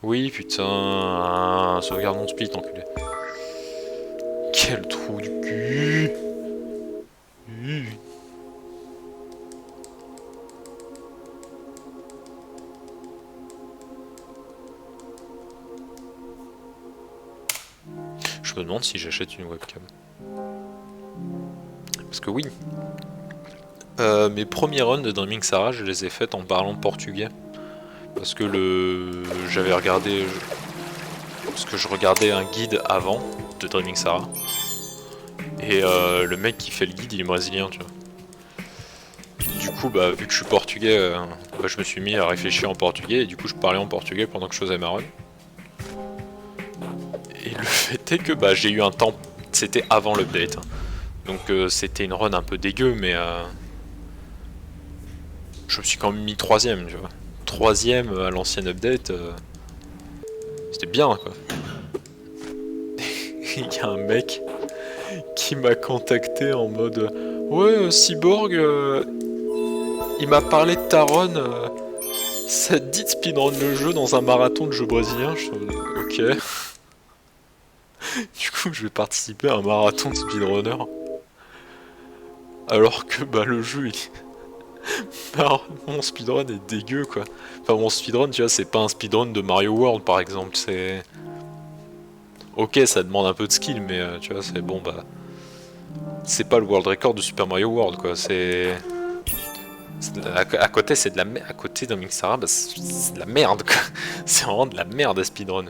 Oui, putain. Sauvegarde mon split, enculé. Quel trou du cul. Je me demande si j'achète une webcam. Parce que oui. Mes premiers runs de Dreaming Sarah, je les ai faites en parlant portugais. Parce que j'avais regardé... Parce que je regardais un guide avant de Dreaming Sarah. Et le mec qui fait le guide, il est brésilien, tu vois. Du coup, bah, vu que je suis portugais, bah, je me suis mis à réfléchir en portugais. Et du coup, je parlais en portugais pendant que je faisais ma run. Et le fait est que bah, j'ai eu un temps... C'était avant l'update. Hein. Donc c'était une run un peu dégueu, mais... je me suis quand même mis troisième, tu vois. Troisième à l'ancienne update, c'était bien, quoi. Il y a un mec qui m'a contacté en mode ouais, Cyborg, il m'a parlé de ta run, ça te dit de speedrun le jeu dans un marathon de jeux brésiliens. Je suis ok. Du coup, je vais participer à un marathon de speedrunner. Alors que bah, le jeu, mon speedrun est dégueu, quoi. Enfin, mon speedrun, tu vois, c'est pas un speedrun de Mario World, par exemple. C'est. Ok, ça demande un peu de skill, mais tu vois, c'est bon, bah. C'est pas le world record de Super Mario World, quoi. C'est. À côté, c'est de la merde. À côté d'un Mixara, bah, c'est de la merde, quoi. C'est vraiment de la merde à speedrun.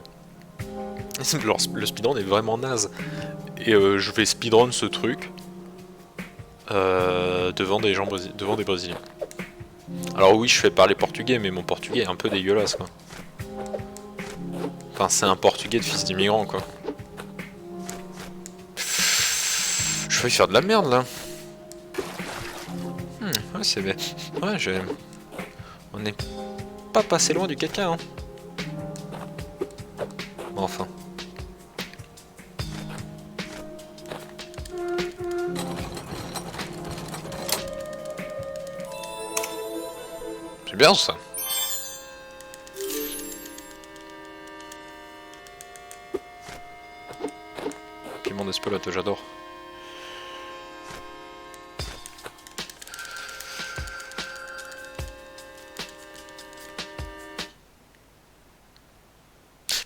Le speedrun est vraiment naze. Et je vais speedrun ce truc devant des gens devant des Brésiliens. Alors oui, je fais parler portugais, mais mon portugais est un peu dégueulasse, quoi. Enfin, c'est un portugais de fils d'immigrants, quoi. Je vais faire de la merde, là. Ouais, c'est bien. Ouais, on n'est pas passé loin du caca, hein. Enfin. C'est bien, ça. Piment d'Espelette, j'adore.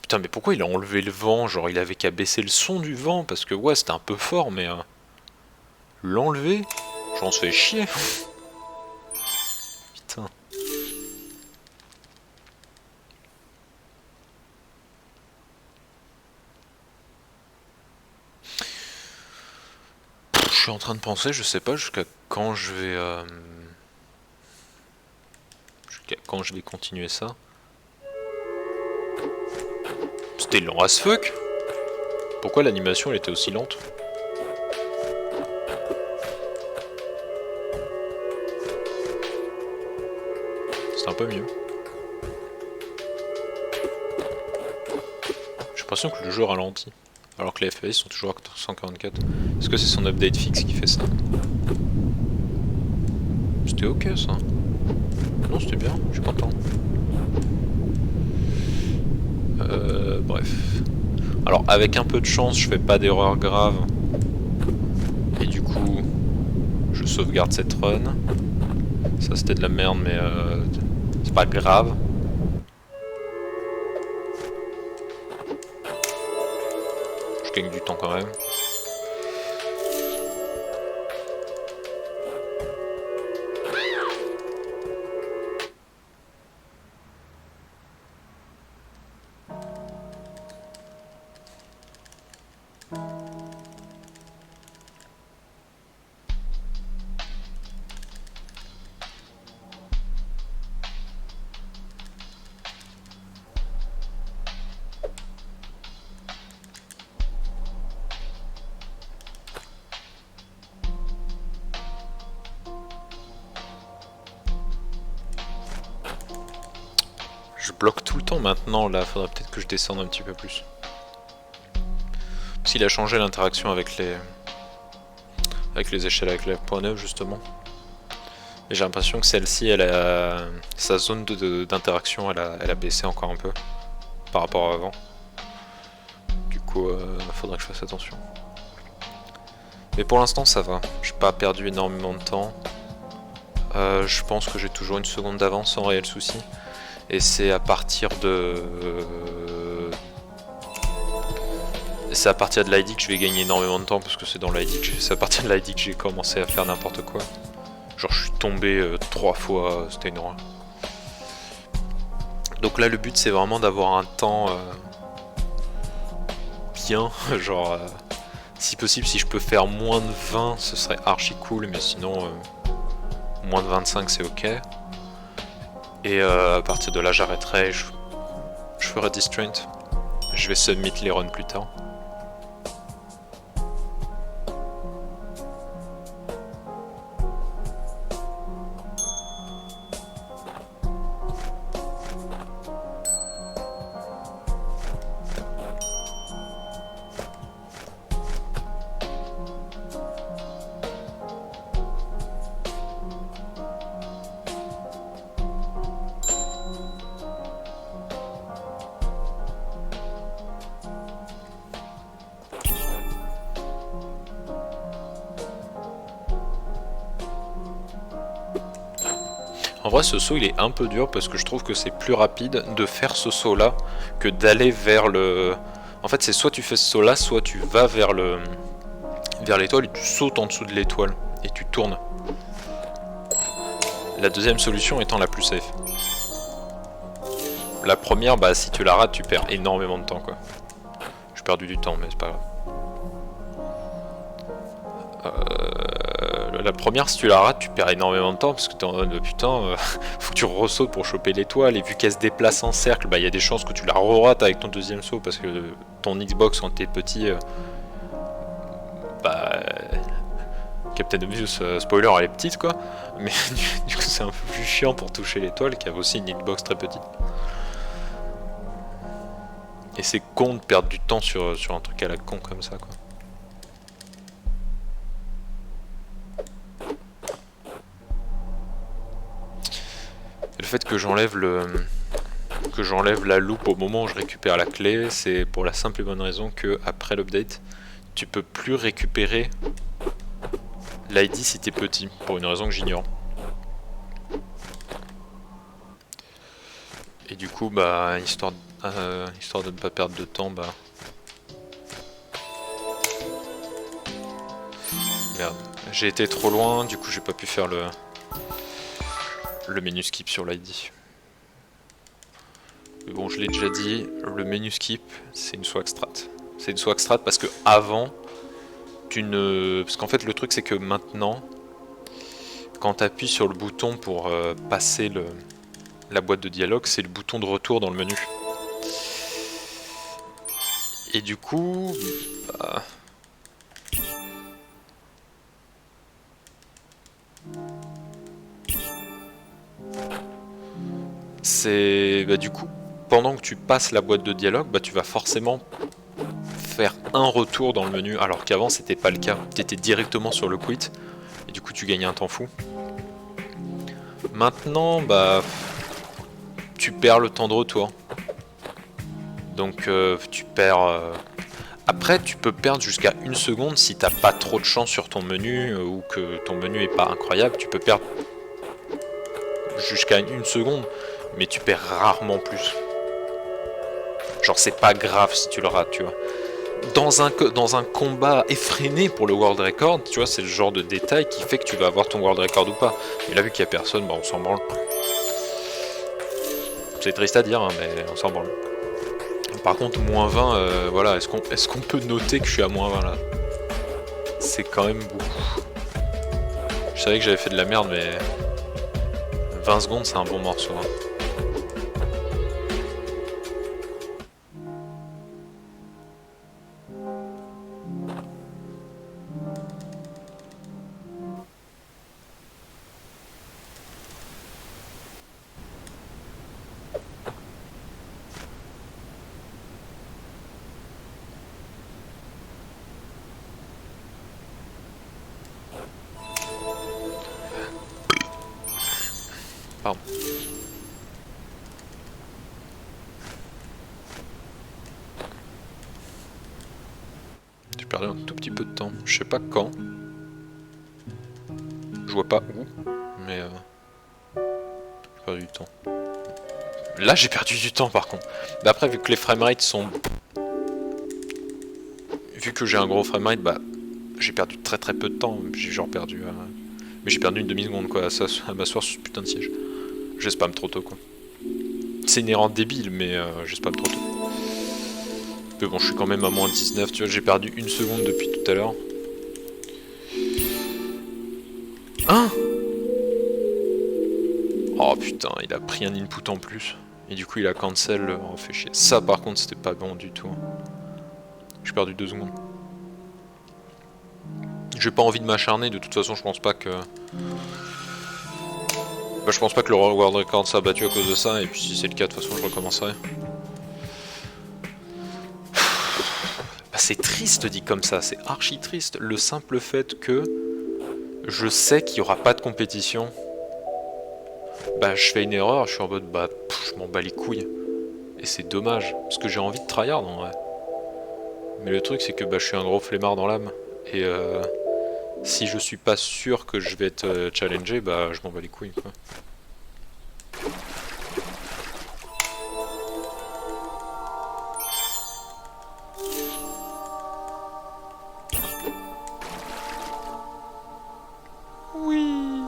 Putain, mais pourquoi il a enlevé le vent? Genre, il avait qu'à baisser le son du vent, parce que ouais, c'était un peu fort, mais... l'enlever? J'en se fait chier. Putain. Je suis en train de penser, je sais pas jusqu'à quand je vais... jusqu'à quand je vais continuer ça. C'était lent as fuck. Pourquoi l'animation elle était aussi lente? C'est un peu mieux. J'ai l'impression que le jeu ralentit. Alors que les FPS sont toujours à 144. Est-ce que c'est son update fixe qui fait ça? C'était ok ça. Non, c'était bien, je suis content. Bref. Alors avec un peu de chance, je fais pas d'erreur grave. Et du coup, je sauvegarde cette run. Ça c'était de la merde, mais c'est pas grave. Je gagne du temps quand même. Je bloque tout le temps maintenant, là, faudrait peut-être que je descende un petit peu plus. Parce qu'il a changé l'interaction avec les échelles avec les points neufs justement. Et j'ai l'impression que celle-ci, elle a sa zone d'interaction, elle a baissé encore un peu. par rapport à avant. Du coup, faudrait que je fasse attention. Mais pour l'instant, ça va. J'ai pas perdu énormément de temps. Je pense que j'ai toujours une seconde d'avance sans réel souci. Et c'est à partir de... C'est à partir de l'ID que je vais gagner énormément de temps parce que c'est dans l'ID que c'est à partir de l'ID que j'ai commencé à faire n'importe quoi. Genre je suis tombé 3 fois, c'était une horreur. Donc là le but c'est vraiment d'avoir un temps bien, genre si possible si je peux faire moins de 20 ce serait archi cool mais sinon moins de 25 c'est ok. Et à partir de là j'arrêterai, je ferai Distraint. Je vais submit les runs plus tard. En vrai ce saut il est un peu dur parce que je trouve que c'est plus rapide de faire ce saut là que d'aller vers le... En fait c'est soit tu fais ce saut là, soit tu vas vers l'étoile et tu sautes en dessous de l'étoile et tu tournes. La deuxième solution étant la plus safe. La première, bah si tu la rates tu perds énormément de temps quoi. J'ai perdu du temps mais c'est pas grave. La première, si tu la rates, tu perds énormément de temps parce que t'es en mode putain, faut que tu ressautes pour choper l'étoile. Et vu qu'elle se déplace en cercle, bah il y a des chances que tu la re-rates avec ton deuxième saut parce que ton Xbox quand t'es petit, bah Captain Obvious, spoiler, elle est petite quoi. Mais du coup, c'est un peu plus chiant pour toucher l'étoile qui a aussi une Xbox très petite. Et c'est con de perdre du temps sur un truc à la con comme ça quoi. Le fait que j'enlève la loupe au moment où je récupère la clé, c'est pour la simple et bonne raison que après l'update, tu peux plus récupérer l'ID si t'es petit, pour une raison que j'ignore. Et du coup, bah histoire de ne pas perdre de temps, bah merde, j'ai été trop loin, du coup j'ai pas pu faire le menu skip sur l'ID. Mais bon, je l'ai déjà dit, le menu skip, c'est une swag strat. C'est une swag strat parce que avant, parce qu'en fait, le truc, c'est que maintenant, quand tu appuies sur le bouton pour passer la boîte de dialogue, c'est le bouton de retour dans le menu. Et du coup, bah... c'est... Bah du coup, pendant que tu passes la boîte de dialogue, bah tu vas forcément faire un retour dans le menu, alors qu'avant c'était pas le cas. Tu étais directement sur le quit, et du coup tu gagnais un temps fou. Maintenant, bah... tu perds le temps de retour. Donc tu perds... Après, tu peux perdre jusqu'à 1 seconde si t'as pas trop de chance sur ton menu ou que ton menu est pas incroyable. Tu peux perdre jusqu'à 1 seconde, mais tu perds rarement plus. Genre, c'est pas grave si tu le rates, tu vois. Dans un combat effréné pour le World Record, tu vois, c'est le genre de détail qui fait que tu vas avoir ton World Record ou pas. Mais là, vu qu'il y a personne, bah, on s'en branle. C'est triste à dire, hein, mais on s'en branle. Par contre, moins 20, voilà, est-ce qu'on peut noter que je suis à moins 20 là? C'est quand même beaucoup. Je savais que j'avais fait de la merde, mais 20 secondes, c'est un bon morceau. Hein. Pardon. perdu un tout petit peu de temps. Je sais pas quand. Je vois pas où. Mais j'ai perdu du temps. Là j'ai perdu du temps par contre. D'après vu que les framerates sont... Vu que j'ai un gros framerate, bah j'ai perdu très peu de temps. J'ai genre perdu... Mais j'ai perdu une demi-seconde quoi à m'asseoir sur ce putain de siège. Je spam trop tôt quoi. C'est une erreur débile mais je spam trop tôt. Mais bon je suis quand même à moins 19, tu vois, j'ai perdu une seconde depuis tout à l'heure. Hein? Oh putain, il a pris un input en plus. Et du coup il a cancel, oh fait chier. Ça par contre c'était pas bon du tout. J'ai perdu 2 secondes. J'ai pas envie de m'acharner, de toute façon je pense pas que... Bah, je pense pas que le World Record s'est battu à cause de ça, et puis si c'est le cas de toute façon je recommencerai. Bah, c'est triste dit comme ça, c'est archi triste. Le simple fait que je sais qu'il y aura pas de compétition. Bah je fais une erreur, je suis en mode bah je m'en bats les couilles. Et c'est dommage, parce que j'ai envie de tryhard en vrai. Mais le truc c'est que bah, je suis un gros flemmard dans l'âme. Et si je suis pas sûr que je vais être challengé, bah je m'en bats les couilles quoi. Oui.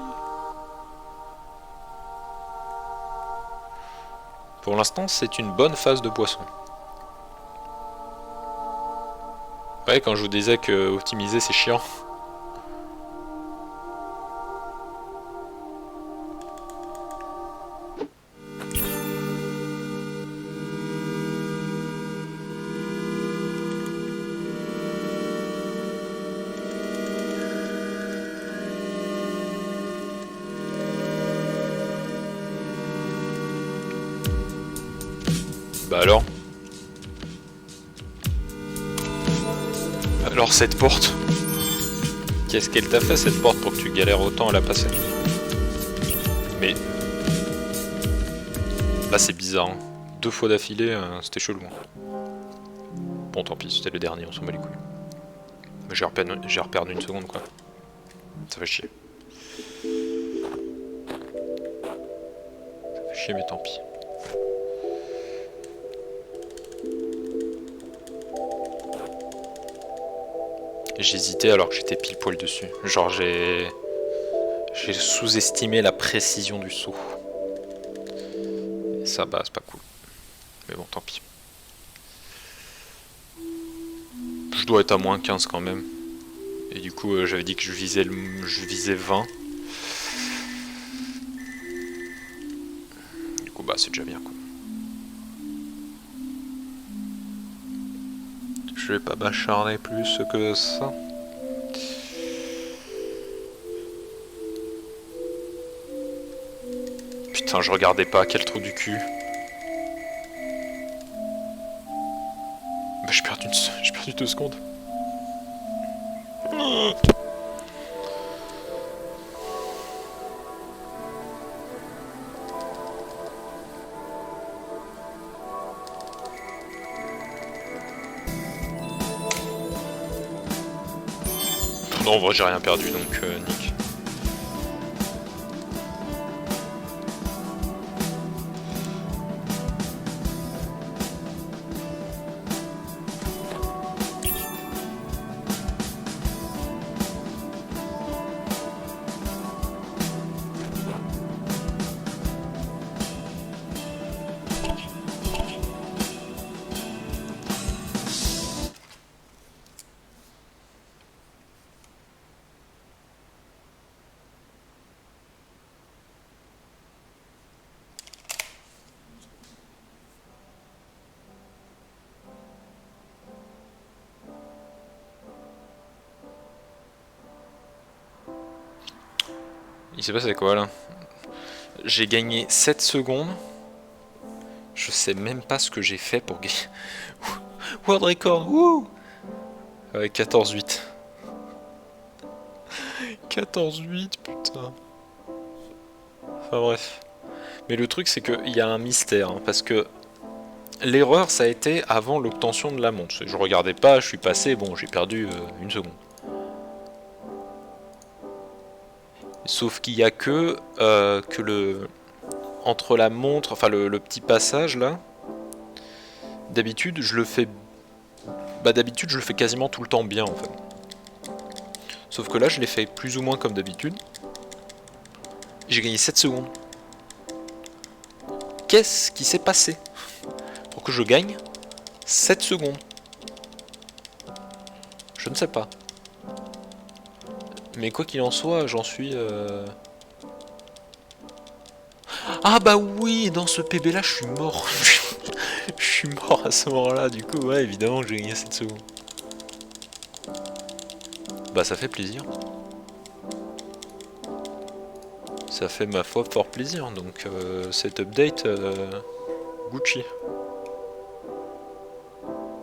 Pour l'instant c'est une bonne phase de boisson. Ouais, quand je vous disais que optimiser c'est chiant. Bah alors? Alors cette porte? Qu'est-ce qu'elle t'a fait cette porte pour que tu galères autant à la passer? Mais... Là c'est bizarre, hein. 2 fois d'affilée, c'était chelou. Bon tant pis, c'était le dernier, on s'en bat les couilles. Mais j'ai reperdu une seconde quoi. Ça fait chier. Ça fait chier mais tant pis. J'hésitais alors que j'étais pile poil dessus. Genre j'ai sous-estimé la précision du saut. Et ça bah c'est pas cool. Mais bon tant pis. Je dois être à moins 15 quand même. Et du coup j'avais dit que je visais 20. Du coup bah c'est déjà bien quoi. Je vais pas m'acharner plus que ça. Putain, je regardais pas, quel trou du cul. Bah j'ai perdu 2 secondes. Non, en vrai, j'ai rien perdu, donc nick. Il s'est passé quoi là? J'ai gagné 7 secondes. Je sais même pas ce que j'ai fait pour gagner. World record, wouh! Avec 14-8. 14-8, putain. Enfin bref. Mais le truc c'est qu'il y a un mystère, hein, parce que l'erreur ça a été avant l'obtention de la montre. Je regardais pas, je suis passé, bon j'ai perdu une seconde. Sauf qu'il y a que le entre la montre, enfin le petit passage là. D'habitude je le fais, d'habitude je le fais quasiment tout le temps bien en fait. Sauf que là je l'ai fait plus ou moins comme d'habitude. J'ai gagné 7 secondes. Qu'est-ce qui s'est passé pour que je gagne 7 secondes? Je ne sais pas. Mais quoi qu'il en soit, j'en suis... Ah bah oui, dans ce PB là, je suis mort. Je suis mort à ce moment-là, du coup, ouais, évidemment que j'ai gagné 7 secondes. Bah ça fait plaisir. Ça fait ma foi fort plaisir, donc cette update, Gucci.